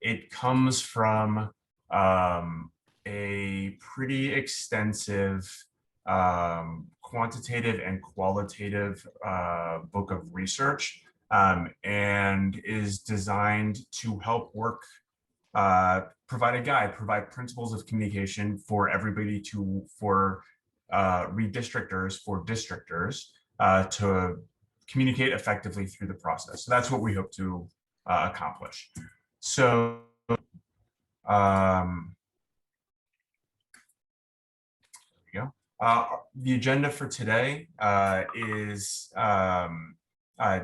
It comes from a pretty extensive quantitative and qualitative book of research, and is designed to help provide a guide, provide principles of communication for everybody for redistrictors, for districtors to communicate effectively through the process. So that's what we hope to accomplish. So there we go. The agenda for today is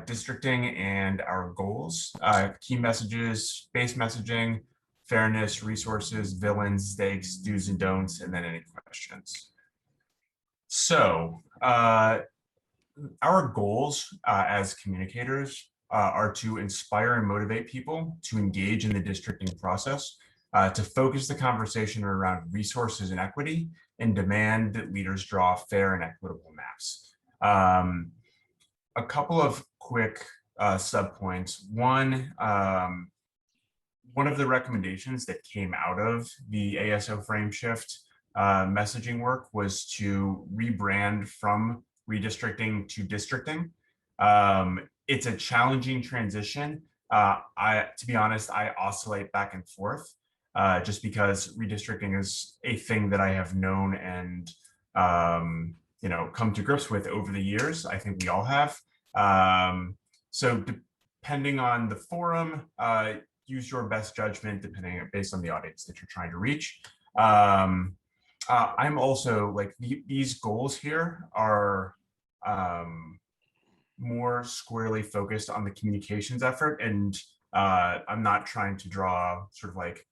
districting and our goals, key messages, base messaging, fairness, resources, villains, stakes, do's and don'ts, and then any questions. So our goals as communicators are to inspire and motivate people to engage in the districting process, to focus the conversation around resources and equity, and demand that leaders draw fair and equitable maps. A couple of quick subpoints. One of the recommendations that came out of the ASO frame shift messaging work was to rebrand from redistricting to districting. It's a challenging transition. To be honest, I oscillate back and forth just because redistricting is a thing that I have known and come to grips with over the years. I think we all have. So depending on the forum, use your best judgment based on the audience that you're trying to reach. I'm also like these goals here are more squarely focused on the communications effort, and I'm not trying to draw sort of like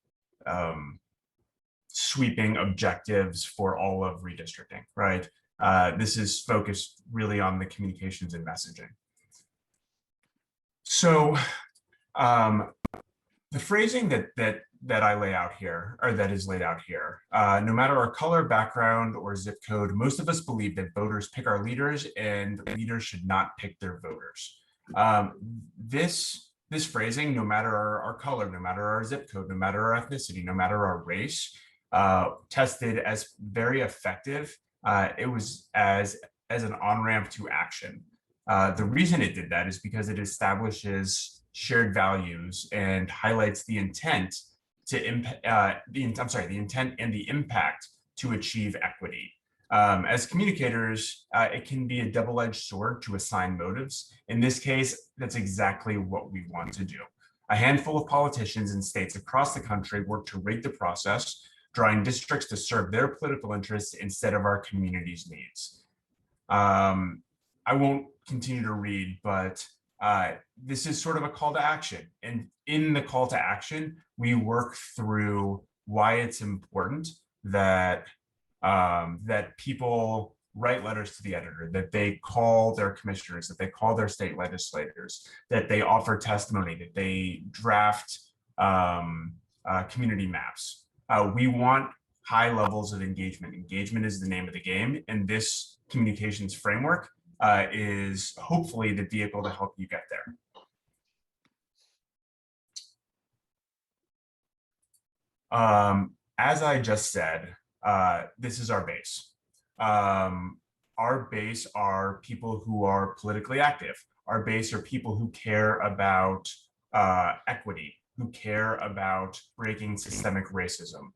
sweeping objectives for all of redistricting, right? This is focused really on the communications and messaging. So the phrasing that I lay out here, or that is laid out here, no matter our color, background, or zip code, most of us believe that voters pick our leaders and leaders should not pick their voters. This phrasing, no matter our color, no matter our zip code, no matter our ethnicity, no matter our race, tested as very effective. It was as an on-ramp to action. The reason it did that is because it establishes shared values and highlights the intent to the intent and the impact to achieve equity. As communicators, it can be a double-edged sword to assign motives. In this case, that's exactly what we want to do. A handful of politicians in states across the country work to rig the process, drawing districts to serve their political interests instead of our community's needs. I won't continue to read, but this is sort of a call to action. And in the call to action, we work through why it's important that that people write letters to the editor, that they call their commissioners, that they call their state legislators, that they offer testimony, that they draft community maps. We want high levels of engagement. Engagement is the name of the game, and this communications framework is hopefully the vehicle to help you get there. As I just said, this is our base. Our base are people who are politically active. Our base are people who care about equity, who care about breaking systemic racism.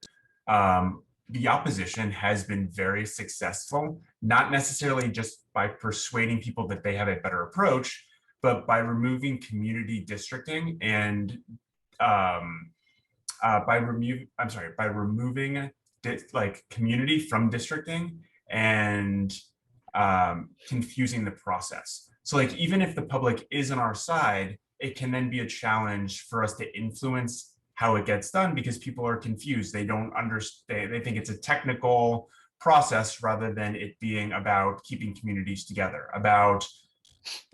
The opposition has been very successful, not necessarily just by persuading people that they have a better approach, but by removing community districting and by removing community from districting and confusing the process. So like, even if the public is on our side, it can then be a challenge for us to influence how it gets done because people are confused. They don't understand. They think it's a technical process rather than it being about keeping communities together, about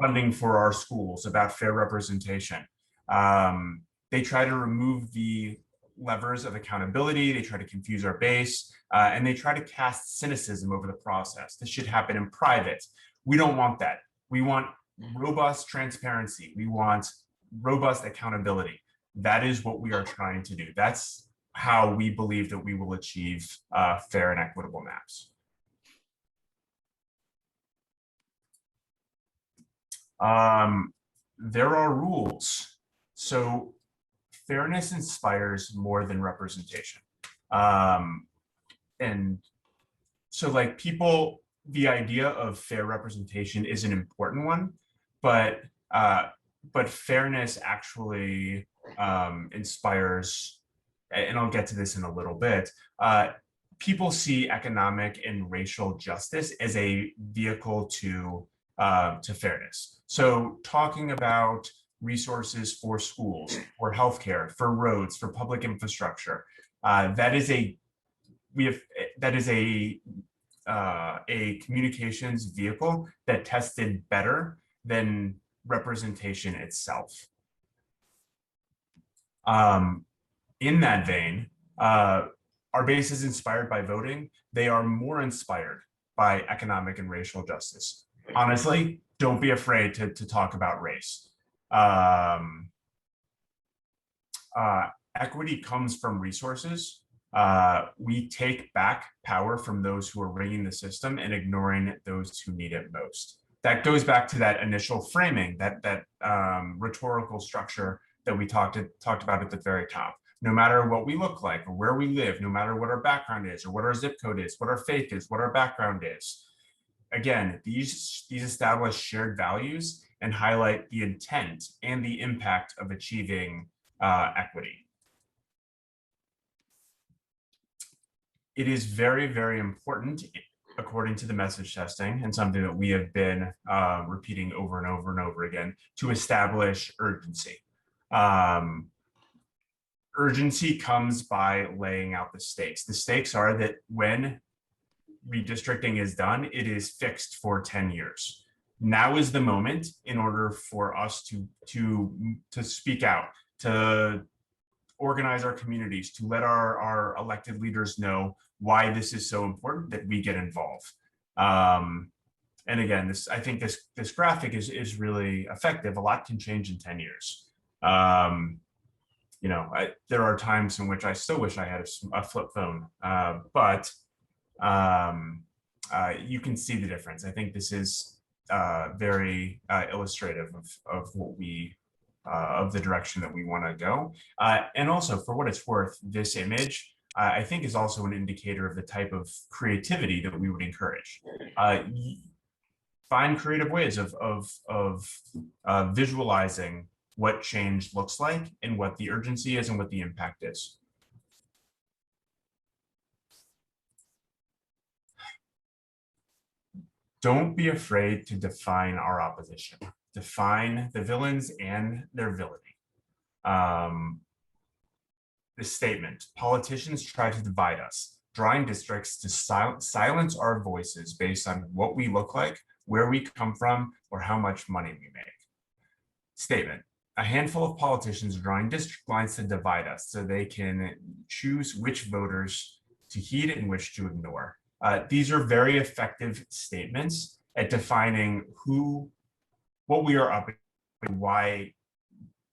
funding for our schools, about fair representation. They try to remove the levers of accountability. They try to confuse our base, and they try to cast cynicism over the process. This should happen in private. We don't want that. We want robust transparency. We want robust accountability. That is what we are trying to do. That's how we believe that we will achieve fair and equitable maps. There are rules. So fairness inspires more than representation. And so like people, the idea of fair representation is an important one, but fairness actually inspires, and I'll get to this in a little bit, people see economic and racial justice as a vehicle to fairness. So talking about resources for schools, for healthcare, for roads, for public infrastructure, that is a communications vehicle that tested better than representation itself. In that vein, our base is inspired by voting. They are more inspired by economic and racial justice. Honestly, don't be afraid to talk about race. Equity comes from resources. We take back power from those who are rigging the system and ignoring those who need it most. That goes back to that initial framing, that rhetorical structure that we talked about at the very top. No matter what we look like or where we live, no matter what our background is or what our zip code is, what our faith is, what our background is. Again, these establish shared values and highlight the intent and the impact of achieving equity. It is very, very important, according to the message testing, and something that we have been repeating over and over and over again, to establish urgency. Urgency comes by laying out the stakes. The stakes are that when redistricting is done, it is fixed for 10 years. Now is the moment in order for us to speak out, to organize our communities, to let our elected leaders know why this is so important that we get involved. And again, I think this graphic is really effective. A lot can change in 10 years. You know, there are times in which I still wish I had a flip phone, but you can see the difference. I think this is very illustrative of what we of the direction that we want to go. And also, for what it's worth, this image, I think, is also an indicator of the type of creativity that we would encourage. Find creative ways of visualizing what change looks like and what the urgency is and what the impact is. Don't be afraid to define our opposition. Define the villains and their villainy. This statement: politicians try to divide us, drawing districts to silence our voices based on what we look like, where we come from, or how much money we make. Statement: a handful of politicians are drawing district lines to divide us so they can choose which voters to heed and which to ignore. These are very effective statements at defining what we are up against, why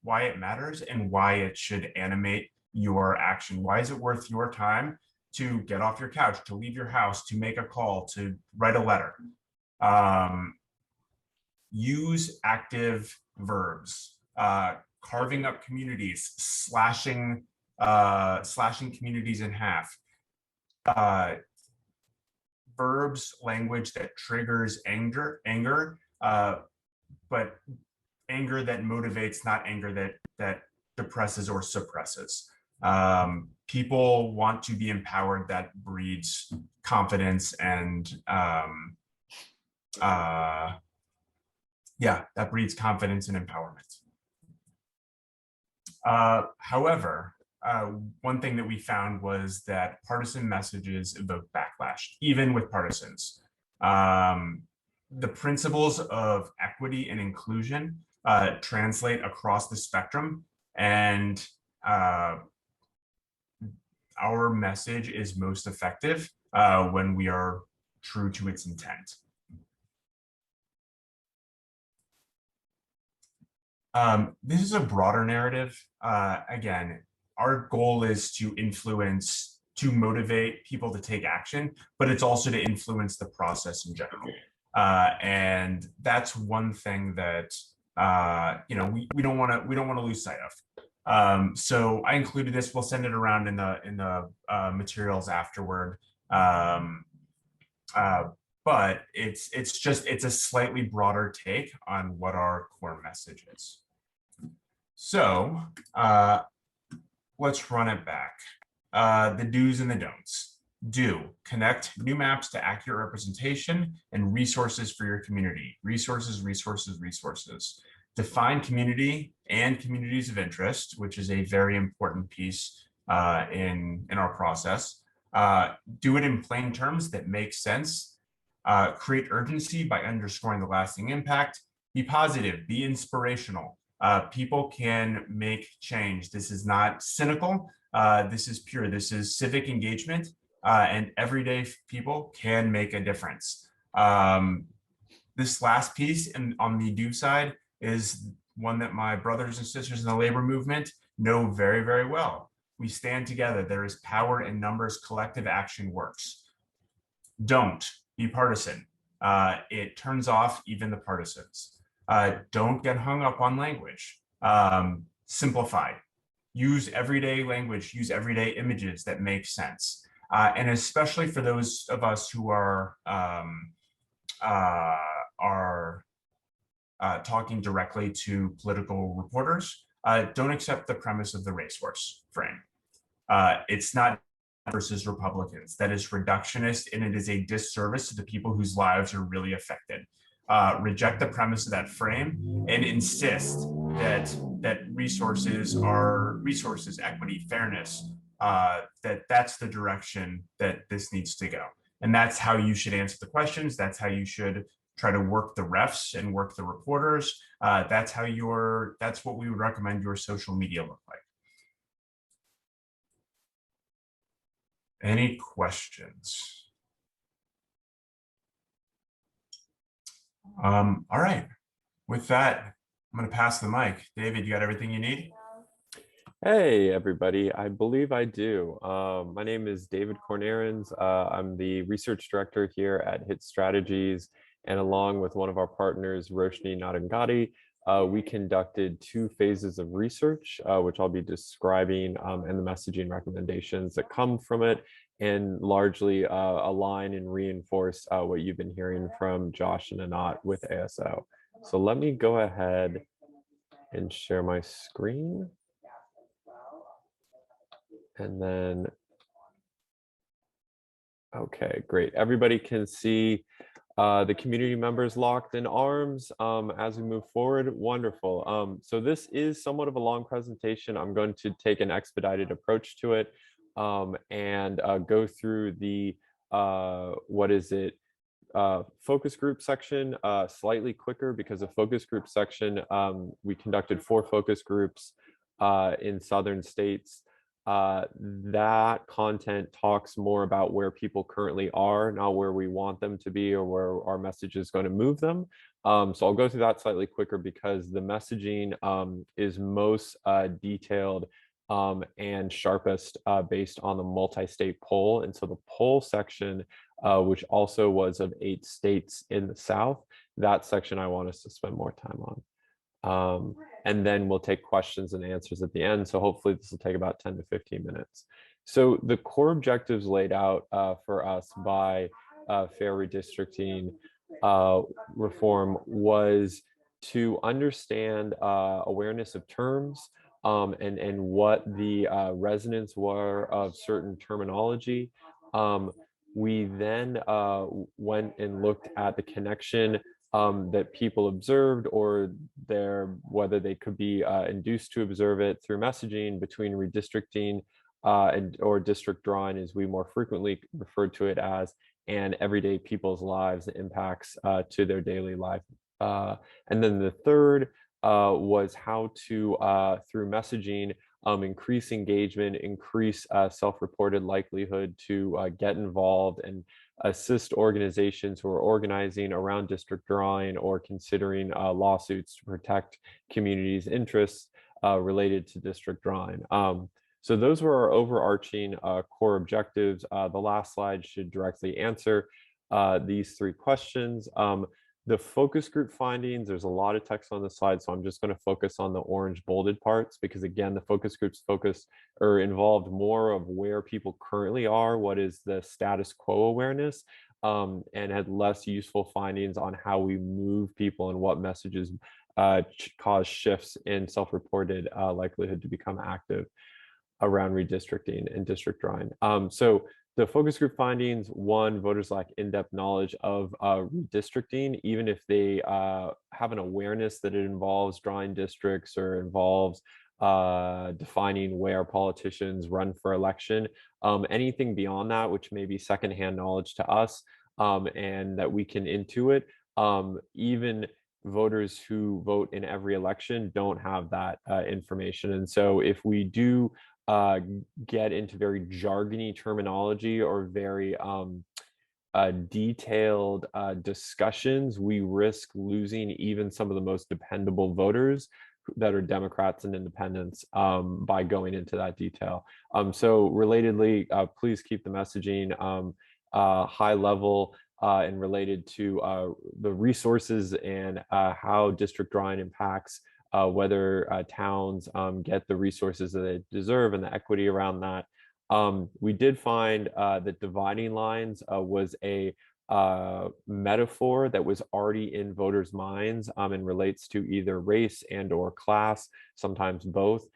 it matters, and why it should animate your action. Why is it worth your time to get off your couch, to leave your house, to make a call, to write a letter? Use active verbs, carving up communities, slashing communities in half. Verbs, language that triggers anger, but anger that motivates, not anger that depresses or suppresses. People want to be empowered. That breeds confidence and that breeds confidence and empowerment. However, one thing that we found was that partisan messages evoke backlash, even with partisans. The principles of equity and inclusion translate across the spectrum, and our message is most effective when we are true to its intent. This is a broader narrative. Again, our goal is to influence, to motivate people to take action, but it's also to influence the process in general. And that's one thing that we don't want to lose sight of. So I included this. We'll send it around in the materials afterward. Um, uh, but it's a slightly broader take on what our core message is. So let's run it back. The do's and the don'ts. Do connect new maps to accurate representation and resources for your community. Resources, resources, resources. Define community and communities of interest, which is a very important piece in our process. Do it in plain terms that make sense. Create urgency by underscoring the lasting impact. Be positive, be inspirational. People can make change. This is not cynical. This is pure. This is civic engagement, and everyday people can make a difference. This last piece on the do side is one that my brothers and sisters in the labor movement know very, very well. We stand together. There is power in numbers. Collective action works. Don't be partisan. It turns off even the partisans. Don't get hung up on language. Simplify. Use everyday language, use everyday images that make sense. And especially for those of us who are talking directly to political reporters, don't accept the premise of the racehorse frame. It's not versus Republicans. That is reductionist, and it is a disservice to the people whose lives are really affected. Reject the premise of that frame and insist that resources are resources, equity, fairness, that's the direction that this needs to go. And that's how you should answer the questions. That's how you should try to work the refs and work the reporters. That's what we would recommend your social media look like. Any questions? All right. With that, I'm going to pass the mic. David, you got everything you need? Hey, everybody. I believe I do. My name is David Cornarens. I'm the research director here at HIT Strategies. And along with one of our partners, Roshni Nadangati, we conducted 2 phases of research, which I'll be describing, and the messaging recommendations that come from it, and largely align and reinforce what you've been hearing from Josh and Anat with ASO. So let me go ahead and share my screen. And then, okay, great. Everybody can see the community members locked in arms as we move forward. Wonderful. So this is somewhat of a long presentation. I'm going to take an expedited approach to it and go through the, focus group section slightly quicker, because the focus group section, we conducted 4 focus groups in southern states. That content talks more about where people currently are, not where we want them to be or where our message is going to move them. So I'll go through that slightly quicker, because the messaging is most detailed and sharpest based on the multi-state poll. And so the poll section, which also was of 8 states in the South, that section I want us to spend more time on. And then we'll take questions and answers at the end. So hopefully this will take about 10 to 15 minutes. So the core objectives laid out for us by fair redistricting reform was to understand awareness of terms and what the resonance were of certain terminology. We then went and looked at the connection that people observed, or whether they could be induced to observe it through messaging between redistricting or district drawing, as we more frequently refer to it as, and everyday people's lives, the impacts to their daily life. And then the third was how to, through messaging, increase engagement, increase self-reported likelihood to get involved, and assist organizations who are organizing around district drawing or considering lawsuits to protect communities' interests related to district drawing. So those were our overarching core objectives. The last slide should directly answer these three questions. The focus group findings, there's a lot of text on the slide, so I'm just going to focus on the orange bolded parts because, again, the focus groups focus or involved more of where people currently are, what is the status quo awareness, and had less useful findings on how we move people and what messages cause shifts in self-reported likelihood to become active around redistricting and district drawing. So the focus group findings, one, voters lack in-depth knowledge of redistricting, even if they have an awareness that it involves drawing districts or involves defining where politicians run for election. Anything beyond that, which may be secondhand knowledge to us and that we can intuit, even voters who vote in every election don't have that information. And so if we do get into very jargony terminology or very detailed discussions, we risk losing even some of the most dependable voters that are Democrats and independents by going into that detail. So relatedly, please keep the messaging high level and related to the resources and how district drawing impacts whether towns get the resources that they deserve and the equity around that. We did find that dividing lines was a metaphor that was already in voters' minds and relates to either race and or class, sometimes both,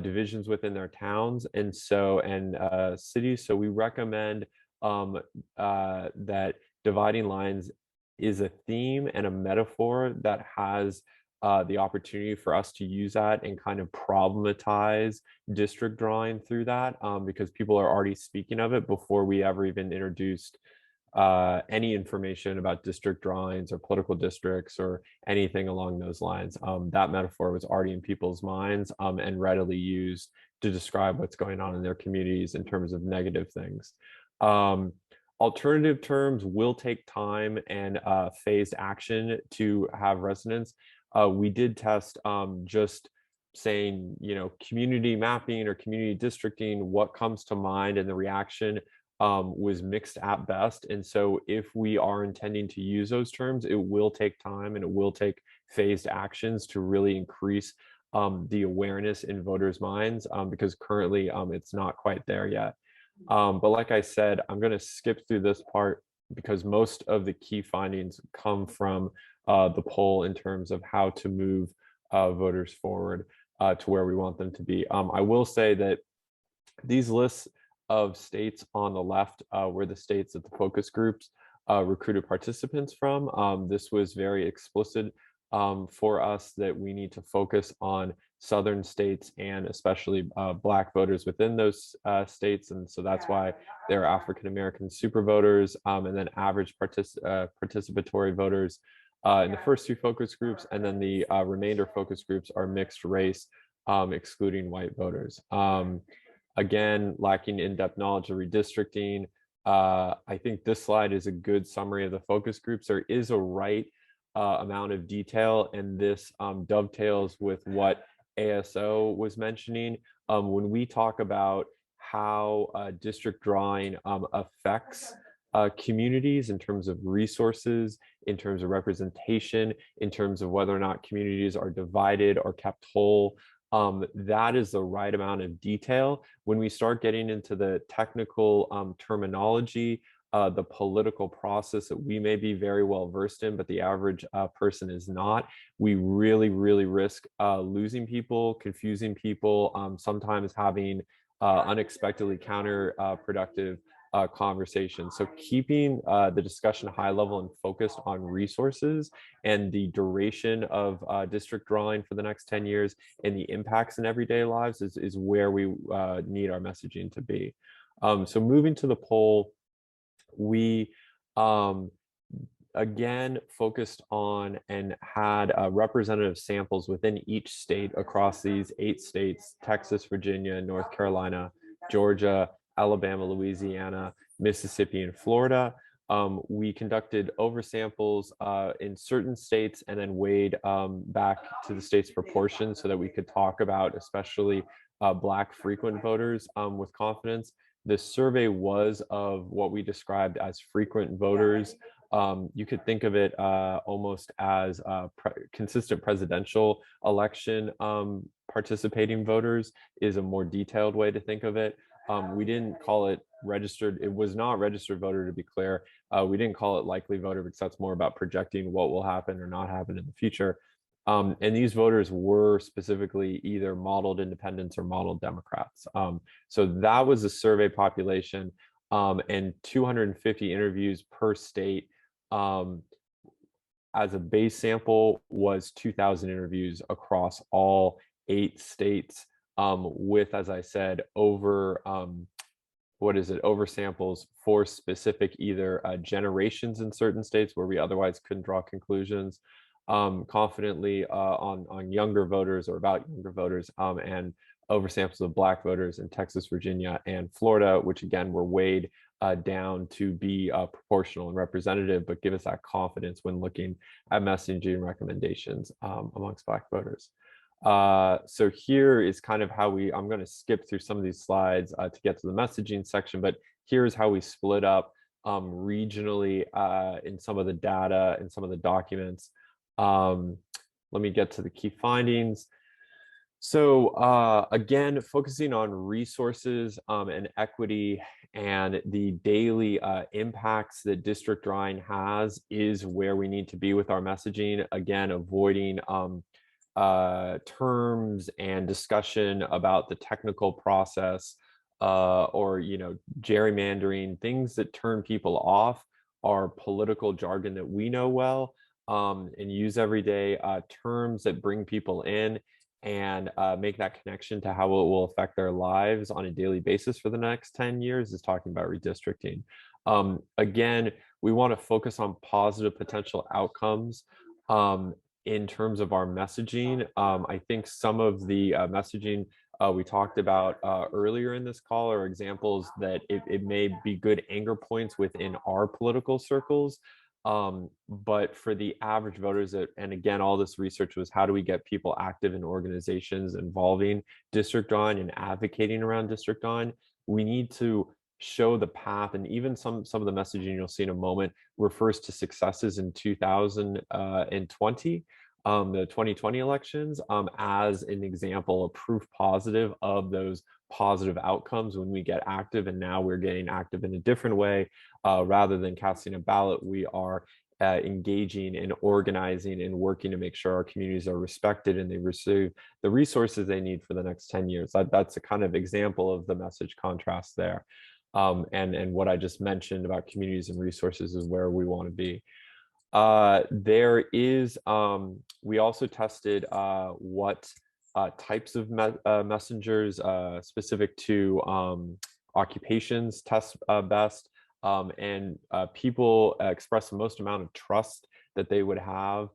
divisions within their towns and cities. So we recommend that dividing lines is a theme and a metaphor that has the opportunity for us to use that and kind of problematize district drawing through that because people are already speaking of it before we ever even introduced any information about district drawings or political districts or anything along those lines. That metaphor was already in people's minds and readily used to describe what's going on in their communities in terms of negative things. Alternative terms will take time and phased action to have resonance. We did test just saying, community mapping or community districting, what comes to mind, and the reaction was mixed at best. And so if we are intending to use those terms, it will take time and it will take phased actions to really increase the awareness in voters' minds because currently it's not quite there yet. But like I said, I'm going to skip through this part because most of the key findings come from the poll in terms of how to move voters forward to where we want them to be. I will say that these lists of states on the left were the states that the focus groups recruited participants from. This was very explicit for us that we need to focus on southern states and especially Black voters within those states. And so that's why there are African American super voters and then average participatory voters in the first two focus groups. And then the remainder focus groups are mixed race, excluding white voters. Again, lacking in-depth knowledge of redistricting. I think this slide is a good summary of the focus groups. There is a right amount of detail, and this dovetails with what ASO was mentioning. When we talk about how district drawing affects communities in terms of resources, in terms of representation, in terms of whether or not communities are divided or kept whole, that is the right amount of detail. When we start getting into the technical terminology, the political process that we may be very well versed in, but the average person is not, we really, really risk losing people, confusing people, sometimes having unexpectedly counterproductive conversations. So keeping the discussion high level and focused on resources and the duration of district drawing for the next 10 years and the impacts in everyday lives is where we need our messaging to be. So moving to the poll, we again focused on and had representative samples within each state across these 8 states: Texas, Virginia, North Carolina, Georgia, Alabama, Louisiana, Mississippi, and Florida. We conducted oversamples in certain states and then weighed back to the state's proportion so that we could talk about especially Black frequent voters with confidence. The survey was of what we described as frequent voters. You could think of it almost as consistent presidential election participating voters is a more detailed way to think of it. We didn't call it registered. It was not registered voter, to be clear. We didn't call it likely voter because that's more about projecting what will happen or not happen in the future. And these voters were specifically either modeled independents or modeled Democrats. So that was the survey population, and 250 interviews per state. As a base sample was 2,000 interviews across all 8 states, with, as I said, over over samples for specific either generations in certain states where we otherwise couldn't draw conclusions confidently on younger voters or about younger voters, and over samples of Black voters in Texas, Virginia, and Florida, which again were weighed down to be proportional and representative, but give us that confidence when looking at messaging recommendations amongst Black voters. So here is kind of how I'm going to skip through some of these slides to get to the messaging section, but here's how we split up regionally in some of the data and some of the documents. Let me get to the key findings. So again, focusing on resources and equity and the daily impacts that district drawing has is where we need to be with our messaging. Again, avoiding terms and discussion about the technical process or gerrymandering, things that turn people off are political jargon that we know well and use every day, terms that bring people in and make that connection to how it will affect their lives on a daily basis for the next 10 years is talking about redistricting. Again, we want to focus on positive potential outcomes in terms of our messaging. I think some of the messaging we talked about earlier in this call are examples that it may be good anchor points within our political circles. But for the average voters, and again, all this research was how do we get people active in organizations involving district drawing and advocating around district drawing? We need to show the path, and even some of the messaging you'll see in a moment refers to successes in 2020, the 2020 elections, as an example, a proof positive of those positive outcomes when we get active. And now we're getting active in a different way. Rather than casting a ballot, we are engaging and organizing and working to make sure our communities are respected and they receive the resources they need for the next 10 years. That's a kind of example of the message contrast there. And what I just mentioned about communities and resources is where we want to be. There is, we also tested what types of messengers specific to occupations test best, and people express the most amount of trust that they would have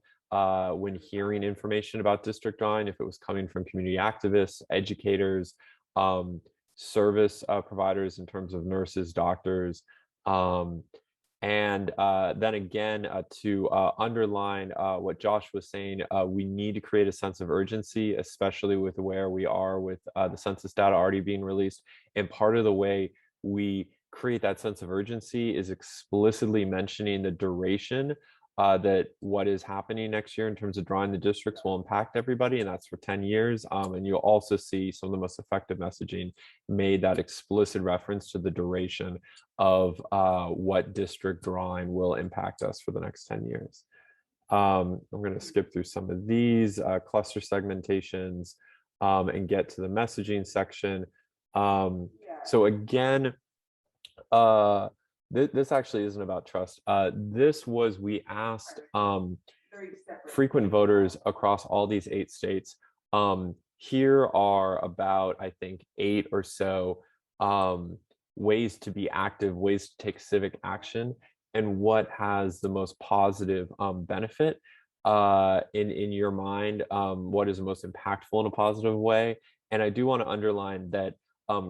when hearing information about district drawing, if it was coming from community activists, educators, service providers in terms of nurses, doctors, and then again, to underline what Josh was saying, we need to create a sense of urgency, especially with where we are with the census data already being released. And part of the way we create that sense of urgency is explicitly mentioning the duration that what is happening next year in terms of drawing the districts will impact everybody, and that's for 10 years. And you'll also see some of the most effective messaging made that explicit reference to the duration of what district drawing will impact us for the next 10 years. I'm going to skip through some of these cluster segmentations and get to the messaging section. So again, this actually isn't about trust. We asked frequent voters across all these 8 states. Here are about, I think, 8 or so ways to be active, ways to take civic action, and what has the most positive benefit in your mind, what is the most impactful in a positive way. And I do want to underline that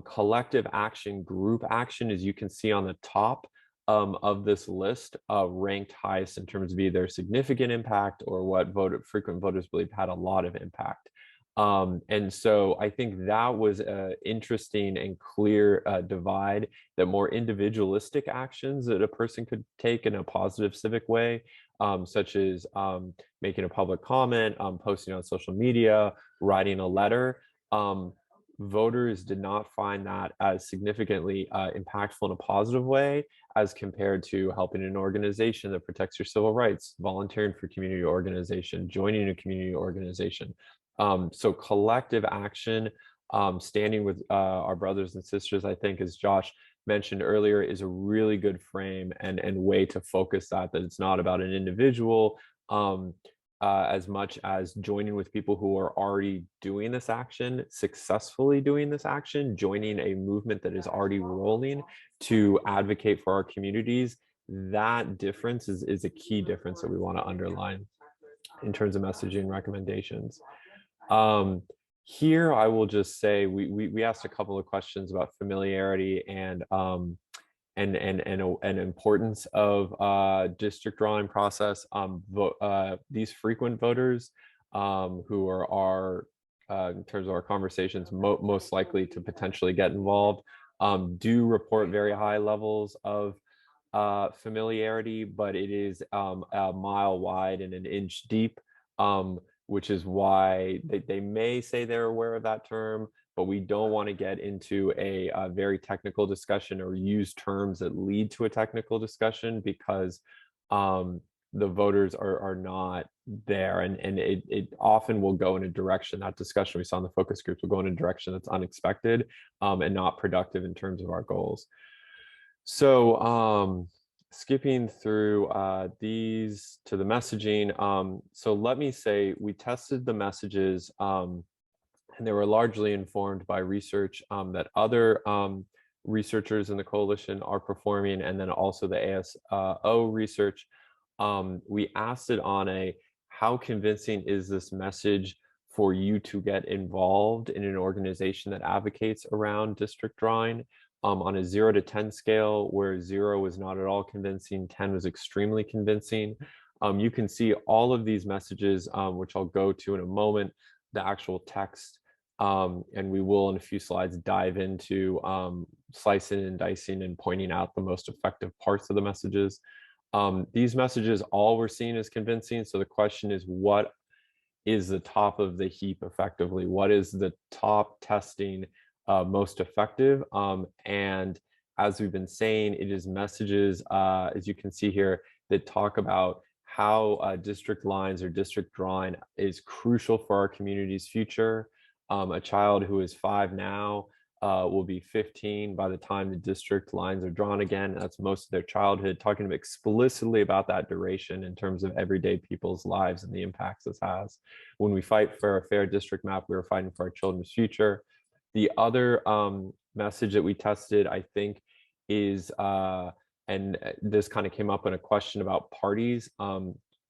collective action, group action, as you can see on the top, of this list ranked highest in terms of either significant impact or what frequent voters believe had a lot of impact. And so I think that was an interesting and clear divide, that more individualistic actions that a person could take in a positive civic way, such as making a public comment, posting on social media, writing a letter. Voters did not find that as significantly impactful in a positive way as compared to helping an organization that protects your civil rights, volunteering for community organization, joining a community organization. So collective action, standing with our brothers and sisters, I think, as Josh mentioned earlier, is a really good frame and way to focus that it's not about an individual as much as joining with people who are already doing this action, successfully doing this action, joining a movement that is already rolling to advocate for our communities. That difference is a key difference that we want to underline in terms of messaging recommendations. Here, I will just say we asked a couple of questions about familiarity and importance of district drawing process. These frequent voters who are in terms of our conversations most likely to potentially get involved do report very high levels of familiarity, but it is a mile wide and an inch deep, which is why they may say they're aware of that term, but we don't want to get into a very technical discussion or use terms that lead to a technical discussion, because the voters are not there, and it often will go in a direction, that discussion we saw in the focus groups will go in a direction that's unexpected and not productive in terms of our goals. So skipping through these to the messaging. So let me say we tested the messages and they were largely informed by research that other researchers in the coalition are performing, and then also the ASO research. We asked it on a, how convincing is this message for you to get involved in an organization that advocates around district drawing? On a 0 to 10 scale, where 0 was not at all convincing, 10 was extremely convincing. You can see all of these messages, which I'll go to in a moment, the actual text, and we will in a few slides dive into slicing and dicing and pointing out the most effective parts of the messages. These messages all were seen as convincing. So the question is, what is the top of the heap effectively? What is the top testing most effective? And as we've been saying, it is messages, as you can see here, that talk about how district lines or district drawing is crucial for our community's future. A child who is 5 now will be 15 by the time the district lines are drawn again. That's most of their childhood, talking explicitly about that duration in terms of everyday people's lives and the impacts this has. When we fight for a fair district map, we are fighting for our children's future. The other message that we tested, I think, is, and this kind of came up in a question about parties.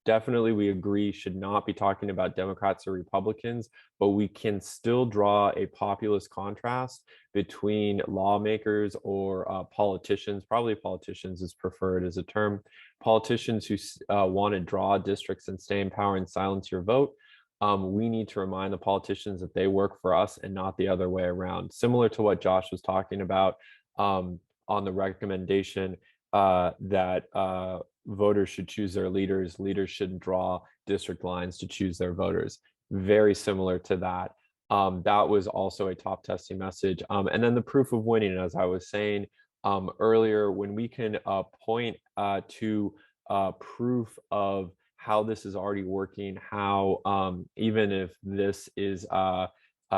Definitely, we agree should not be talking about Democrats or Republicans, but we can still draw a populist contrast between lawmakers or politicians. Probably politicians is preferred as a term. Politicians who want to draw districts and stay in power and silence your vote. We need to remind the politicians that they work for us and not the other way around. Similar to what Josh was talking about on the recommendation that voters should choose their leaders. Leaders shouldn't draw district lines to choose their voters. Very similar to that. That was also a top testing message. And then the proof of winning, as I was saying earlier, when we can point to proof of how this is already working, how even if this is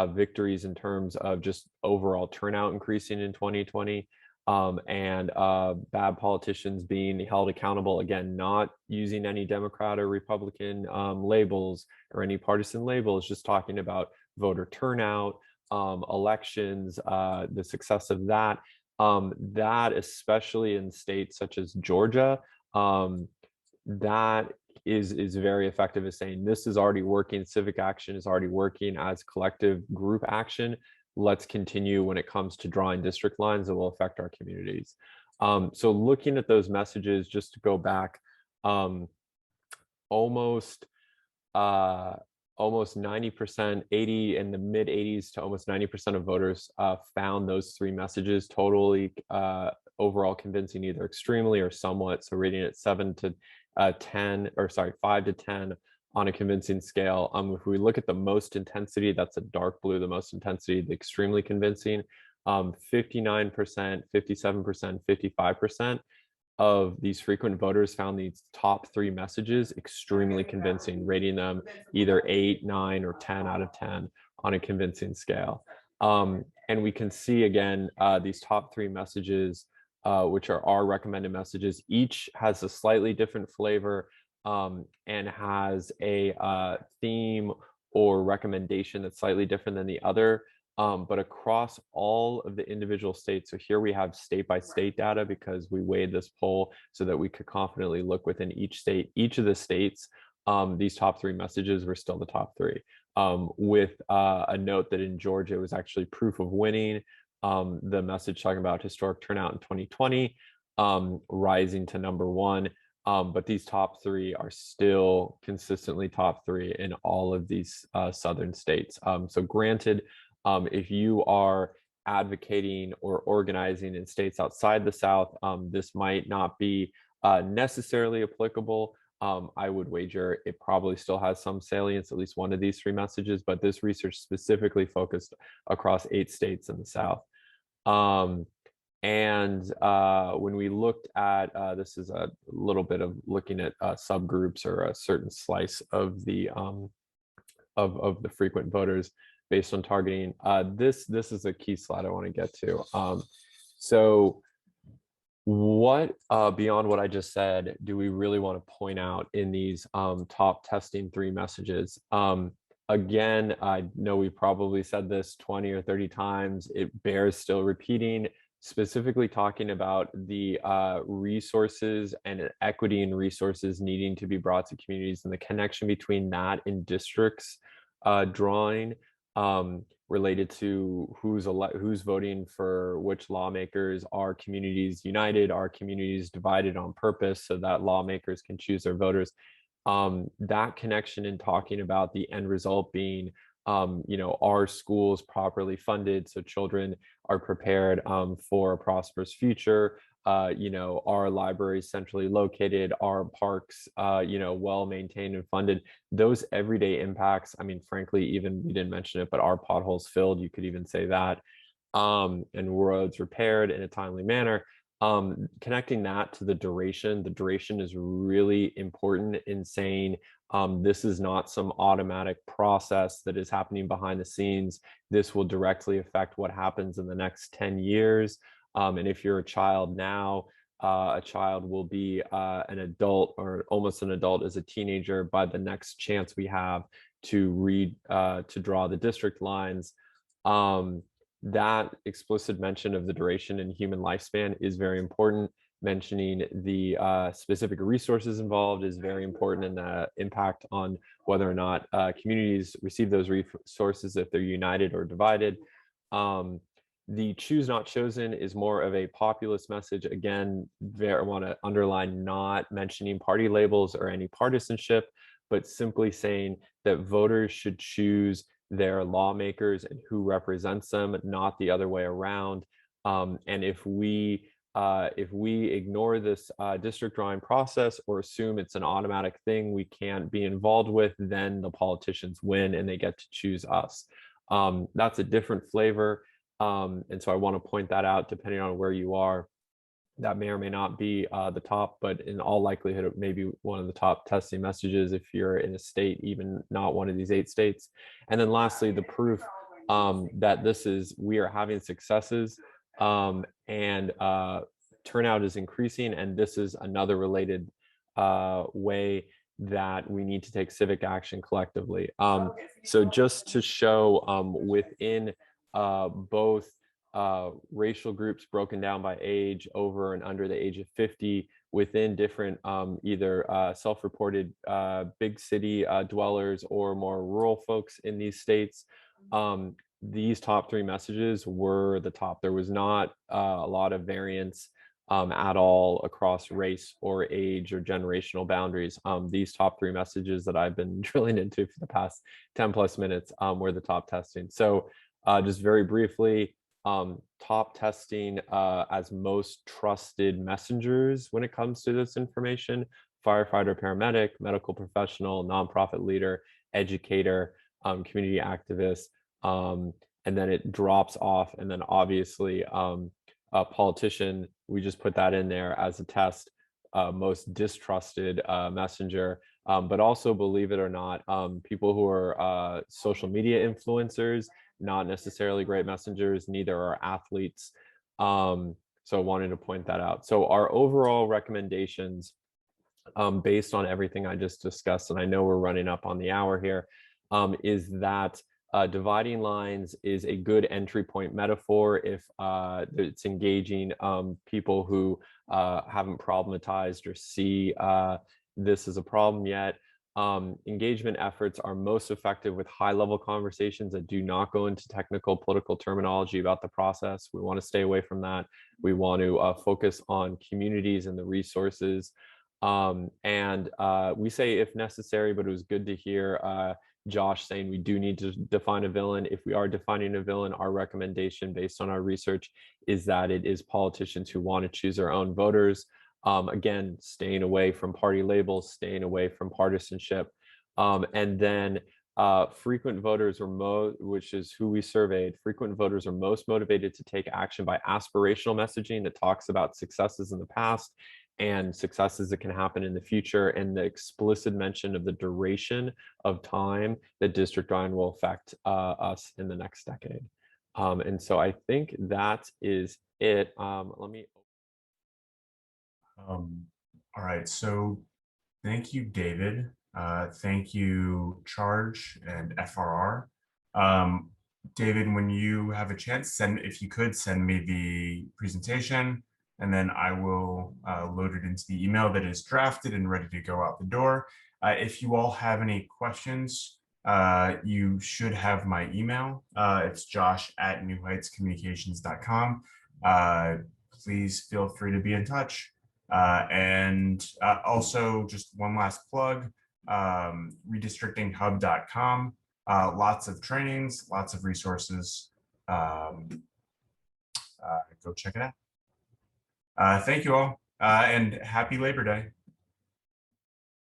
victories in terms of just overall turnout increasing in 2020, and bad politicians being held accountable, again, not using any Democrat or Republican labels or any partisan labels, just talking about voter turnout, elections, the success of that, that especially in states such as Georgia, that is very effective as saying this is already working, civic action is already working as collective group action. Let's continue when it comes to drawing district lines that will affect our communities. So looking at those messages, just to go back, um, almost uh, almost 90%, 80 in the mid 80s to almost 90% of voters found those three messages totally overall convincing, either extremely or somewhat. So rating it 7 to 10, or sorry, 5 to 10 on a convincing scale. If we look at the most intensity, that's a dark blue, the most intensity, the extremely convincing, 59%, 57%, 55% of these frequent voters found these top three messages extremely convincing, rating them either 8, 9, or 10 out of 10 on a convincing scale. And we can see again, these top three messages, which are our recommended messages, each has a slightly different flavor and has a theme or recommendation that's slightly different than the other. But across all of the individual states, so here we have state by state data because we weighed this poll so that we could confidently look within each state. Each of the states, these top three messages were still the top three, with a note that in Georgia, it was actually proof of winning. The message talking about historic turnout in 2020, rising to number one. But these top three are still consistently top three in all of these southern states. So granted, if you are advocating or organizing in states outside the South, this might not be necessarily applicable. I would wager it probably still has some salience, at least one of these three messages, but this research specifically focused across 8 states in the South. When we looked at, this is a little bit of looking at subgroups or a certain slice of the frequent voters based on targeting. This is a key slide I want to get to. So what beyond what I just said do we really want to point out in these top testing 3 messages? Again, I know we probably said this 20 or 30 times. It bears still repeating, specifically talking about the resources and equity in resources needing to be brought to communities and the connection between that and districts drawing related to who's voting for which lawmakers. Are communities united? Are communities divided on purpose so that lawmakers can choose their voters? That connection in talking about the end result being, are schools properly funded so children are prepared for a prosperous future? Are libraries centrally located? Are parks, well maintained and funded? Those everyday impacts. I mean, frankly, even we didn't mention it, but are potholes filled? You could even say that. And roads repaired in a timely manner. Connecting that to the duration is really important in saying this is not some automatic process that is happening behind the scenes. This will directly affect what happens in the next 10 years. And if you're a child now, a child will be an adult or almost an adult as a teenager by the next chance we have to draw the district lines. That explicit mention of the duration and human lifespan is very important. Mentioning the specific resources involved is very important, and the impact on whether or not communities receive those resources, if they're united or divided. The choose not chosen is more of a populist message. Again, I want to underline not mentioning party labels or any partisanship, but simply saying that voters should choose their lawmakers and who represents them, not the other way around. And if we ignore this district drawing process or assume it's an automatic thing we can't be involved with, then the politicians win and they get to choose us. That's a different flavor. And so I want to point that out. Depending on where you are, that may or may not be the top, but in all likelihood, it may be one of the top testing messages if you're in a state, even not one of these 8 states. And then lastly, the proof that we are having successes and turnout is increasing. And this is another related way that we need to take civic action collectively. So just to show within both racial groups broken down by age, over and under the age of 50, within different either self-reported big city dwellers or more rural folks in these states. These top 3 messages were the top. There was not a lot of variance at all across race or age or generational boundaries. These top 3 messages that I've been drilling into for the past 10 plus minutes were the top testing. So just very briefly, top testing as most trusted messengers when it comes to this information: firefighter, paramedic, medical professional, nonprofit leader, educator, community activist, and then it drops off. And then obviously a politician, we just put that in there as a test, most distrusted messenger. But also, believe it or not, people who are social media influencers, not necessarily great messengers, neither are athletes. So I wanted to point that out. So our overall recommendations, based on everything I just discussed, and I know we're running up on the hour here, is that dividing lines is a good entry point metaphor if it's engaging people who haven't problematized or see this as a problem yet. Engagement efforts are most effective with high-level conversations that do not go into technical political terminology about the process. We want to stay away from that. We want to focus on communities and the resources. And we say if necessary, but it was good to hear Josh saying we do need to define a villain. If we are defining a villain, our recommendation based on our research is that it is politicians who want to choose their own voters. Again, staying away from party labels, staying away from partisanship. And then frequent voters are which is who we surveyed, frequent voters are most motivated to take action by aspirational messaging that talks about successes in the past and successes that can happen in the future, and the explicit mention of the duration of time that district line will affect us in the next decade. And so I think that is it. Let me. All right, so thank you, David. Thank you, Charge and FRR. David, when you have a chance, if you could send me the presentation, and then I will load it into the email that is drafted and ready to go out the door. If you all have any questions, you should have my email. It's josh@newheightscommunications.com. Please feel free to be in touch. And also, just one last plug, redistrictinghub.com. Lots of trainings, lots of resources. Go check it out. Thank you all, and happy Labor Day.